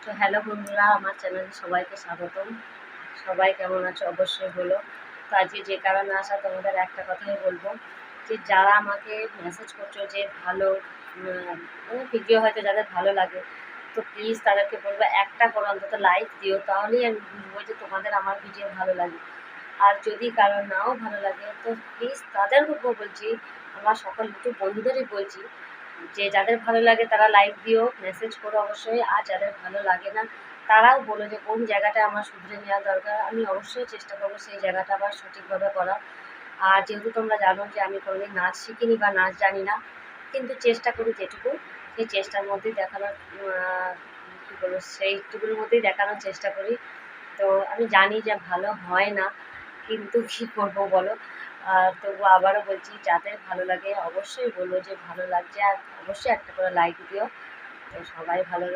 তো হ্যালো বন্ধুরা, আমার চ্যানেলে সবাইকে স্বাগতম। সবাই কেমন আছো অবশ্যই বলো। তো আজকে যে কারণে আসা তোমাদের একটা কথাই বলবো, যে যারা আমাকে মেসেজ করছো যে ভালো ভিডিও হয়তো যাদের ভালো লাগে, তো প্লিজ তাদেরকে বলবো একটা করে অন্তত লাইক দিও, তাহলেই আমি বুঝবো যে তোমাদের আমার ভিডিও ভালো লাগে। আর যদি কারো নাও ভালো লাগে তো প্লিজ তাদের উপর বলছি, আমার সকল ইউটিউব বন্ধুদেরই বলছি যে যাদের ভালো লাগে তারা লাইক দিও, মেসেজ করো অবশ্যই। আর যাদের ভালো লাগে না তারাও বলো যে কোন জায়গাটা আমার শুধরে নেওয়া দরকার, আমি অবশ্যই চেষ্টা করবো সেই জায়গাটা আবার সঠিকভাবে করার। আর যেহেতু তোমরা জানো যে আমি কোনোদিন নাচ শিখিনি বা নাচ জানি না, কিন্তু চেষ্টা করি যেটুকু, সেই চেষ্টার মধ্যেই দেখানোর কী বলবো, সেইটুকুর মধ্যেই দেখানোর চেষ্টা করি। তো আমি জানি যে ভালো হয় না, কিন্তু কী করবো বলো। তবু আবারও বলছি, যাদের ভালো লাগে অবশ্যই বলবো যে ভালো লাগছে, আর অবশ্যই একটা করে লাইক দিও। তো সবাই ভালো